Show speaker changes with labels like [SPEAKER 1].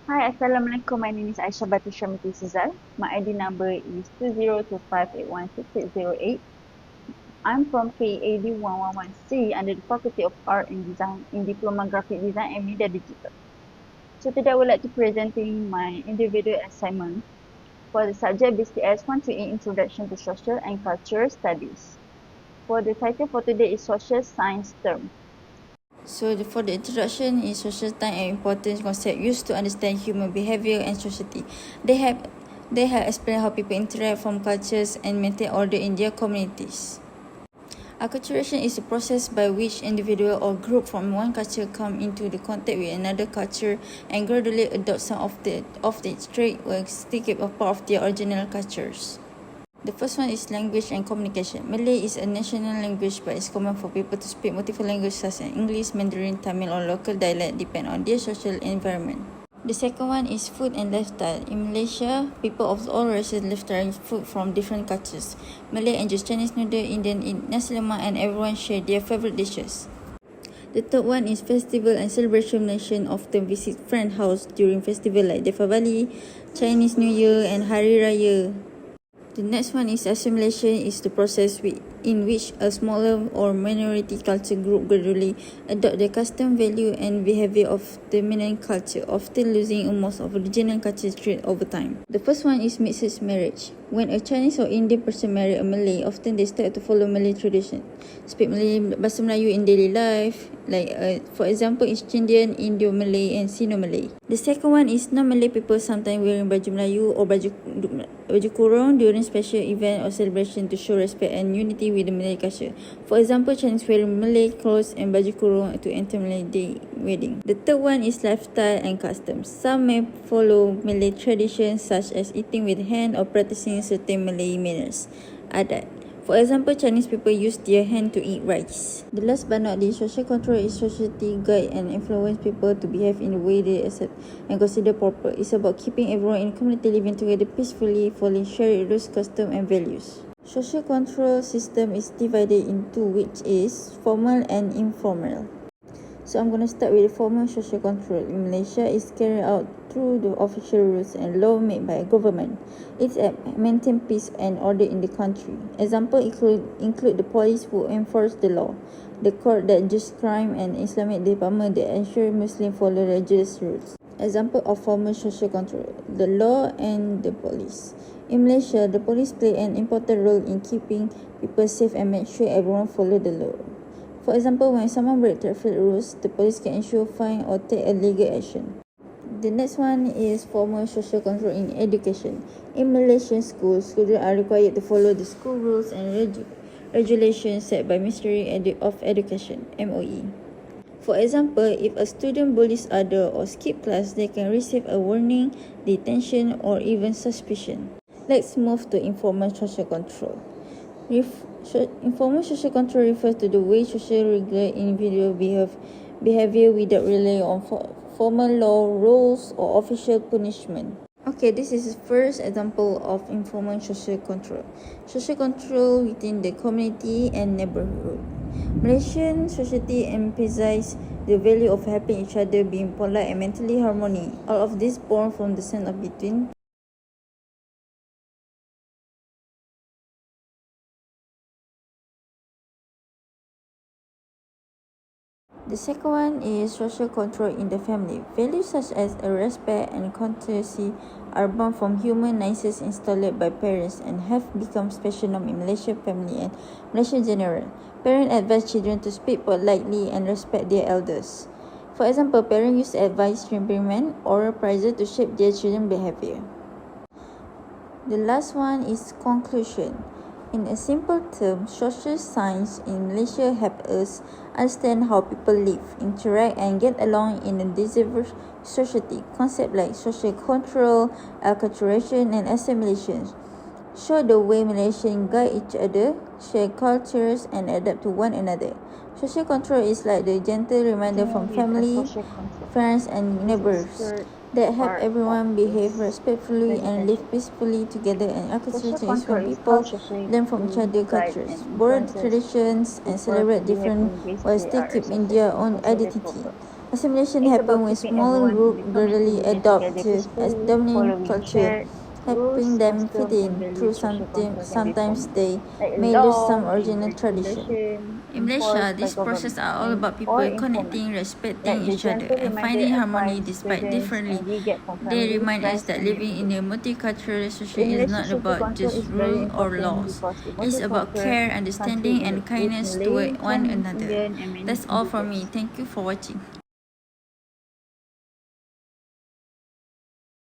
[SPEAKER 1] Hi, Assalamualaikum. My name is Aisyah Batu Syamiti Suzal. My ID number is 2025816808. I'm from KAD 111C under the Faculty of Art and Design in Diploma Graphic Design and Media Digital. So today I would like to presenting my individual assignment for the subject VCS128 Introduction to Social and Cultural Studies. For the title for today is Social Science Term.
[SPEAKER 2] For the introduction is social time and important concept used to understand human behavior and society. They have explained how people interact from cultures and maintain order in their communities. Acculturation is a process by which individual or group from one culture come into the contact with another culture and gradually adopt some of its traits or still keep a part of their original cultures. The first one is language and communication. Malay is a national language, but it's common for people to speak multiple languages such as English, Mandarin, Tamil, or local dialect depending on their social environment. The second one is food and lifestyle. In Malaysia, people of all races live trying food from different cultures. Malay enjoys Chinese noodle, Indian eat nasi lemak, and everyone share their favorite dishes. The third one is festival and celebration. Malaysians often visit friend house during festival like Deepavali, Chinese New Year, and Hari Raya. The next one is assimilation is the process in which a smaller or minority culture group gradually adopt the custom, value and behavior of the dominant culture, often losing most of original culture trait over time. The first one is mixed marriage. When a Chinese or Indian person marry a Malay, often they start to follow Malay tradition, speak Malay, bahasa Melayu in daily life, like for example East Indian, Indo-Malay and Sino-Malay. The second one is non-Malay people sometimes wearing baju Melayu or baju kurung during special event or celebration to show respect and unity with the Malay culture. For example, Chinese wearing Malay clothes and baju kurung to enter Malay day wedding. The third one is lifestyle and customs. Some may follow Malay traditions such as eating with hand or practicing certain Malay manners, adat. For example, Chinese people use their hand to eat rice. The last but not least, social control is society guide and influence people to behave in the way they accept and consider proper. It's about keeping everyone in the community living together peacefully, following shared rules, customs and values. Social control system is divided into which is formal and informal. So I'm going to start with the formal social control. In Malaysia, is carried out through the official rules and law made by government. It's to maintain peace and order in the country. Example include the police who enforce the law, the court that judges crime, and Islamic department that ensure Muslims follow religious rules. Example of formal social control: the law and the police. In Malaysia, the police play an important role in keeping people safe and make sure everyone follow the law. For example, when someone breaks traffic rules, the police can issue a fine or take a legal action. The next one is formal social control in education. In Malaysian schools, students are required to follow the school rules and regulations set by Ministry of Education (MOE). For example, if a student bullies others or skip class, they can receive a warning, detention, or even suspicion. Let's move to informal social control. Informal social control refers to the way social regulate individual behavior without relying on formal law, rules, or official punishment. Okay, this is the first example of informal social control. Social control within the community and neighborhood. Malaysian society emphasizes the value of helping each other, being polite and mentally harmony. All of this born from the sense of between. The second one is social control in the family. Values such as respect and courtesy are born from human natures installed by parents and have become special norm in Malaysian family and Malaysia in general. Parents advise children to speak politely and respect their elders. For example, parents use advice, reprimand, or pressure to shape their children's behavior. The last one is conclusion. In a simple term, social science in Malaysia help us understand how people live, interact and get along in a diverse society. Concepts like social control, acculturation and assimilation show the way Malaysians guide each other, share cultures and adapt to one another. Social control is like the gentle reminder from family, friends and neighbors that help everyone behave respectfully and live peacefully together. And acculturation is when people learn from each other's cultures, borrow traditions and celebrate different while still keeping their own identity. Assimilation
[SPEAKER 1] It's
[SPEAKER 2] happens
[SPEAKER 1] about
[SPEAKER 2] when
[SPEAKER 1] keeping
[SPEAKER 2] small
[SPEAKER 1] everyone in
[SPEAKER 2] groups
[SPEAKER 1] the
[SPEAKER 2] gradually
[SPEAKER 1] community
[SPEAKER 2] adopt
[SPEAKER 1] together
[SPEAKER 2] to as
[SPEAKER 1] peacefully,
[SPEAKER 2] dominant
[SPEAKER 1] following
[SPEAKER 2] culture,
[SPEAKER 1] shared
[SPEAKER 2] helping
[SPEAKER 1] rules,
[SPEAKER 2] them fit
[SPEAKER 1] customs, and
[SPEAKER 2] in. Through
[SPEAKER 1] values. Social control can be
[SPEAKER 2] sometimes
[SPEAKER 1] formed
[SPEAKER 2] they
[SPEAKER 1] like
[SPEAKER 2] may lose some
[SPEAKER 1] law and
[SPEAKER 2] original tradition.
[SPEAKER 1] regulation
[SPEAKER 2] In Malaysia,
[SPEAKER 1] enforced by
[SPEAKER 2] these processes
[SPEAKER 1] government
[SPEAKER 2] are all
[SPEAKER 1] and
[SPEAKER 2] about
[SPEAKER 1] or
[SPEAKER 2] people
[SPEAKER 1] informal,
[SPEAKER 2] connecting,
[SPEAKER 1] like
[SPEAKER 2] respecting
[SPEAKER 1] the
[SPEAKER 2] each other,
[SPEAKER 1] gentle
[SPEAKER 2] and
[SPEAKER 1] reminder
[SPEAKER 2] finding
[SPEAKER 1] at
[SPEAKER 2] harmony
[SPEAKER 1] parks,
[SPEAKER 2] despite
[SPEAKER 1] gardens,
[SPEAKER 2] differently.
[SPEAKER 1] and we get from
[SPEAKER 2] They
[SPEAKER 1] families,
[SPEAKER 2] remind us
[SPEAKER 1] friends,
[SPEAKER 2] that
[SPEAKER 1] and
[SPEAKER 2] living in
[SPEAKER 1] neighborhoods.
[SPEAKER 2] a multicultural society
[SPEAKER 1] In
[SPEAKER 2] is
[SPEAKER 1] Malaysia,
[SPEAKER 2] not
[SPEAKER 1] social
[SPEAKER 2] about
[SPEAKER 1] control
[SPEAKER 2] just
[SPEAKER 1] is very
[SPEAKER 2] rules or
[SPEAKER 1] important
[SPEAKER 2] laws.
[SPEAKER 1] because the
[SPEAKER 2] It's about
[SPEAKER 1] multicultural
[SPEAKER 2] care,
[SPEAKER 1] country
[SPEAKER 2] understanding, and
[SPEAKER 1] with
[SPEAKER 2] kindness
[SPEAKER 1] Malay,
[SPEAKER 2] toward one
[SPEAKER 1] Chinese,
[SPEAKER 2] another.
[SPEAKER 1] Indian, and many
[SPEAKER 2] That's all from me.
[SPEAKER 1] indigenous.
[SPEAKER 2] Thank you for watching.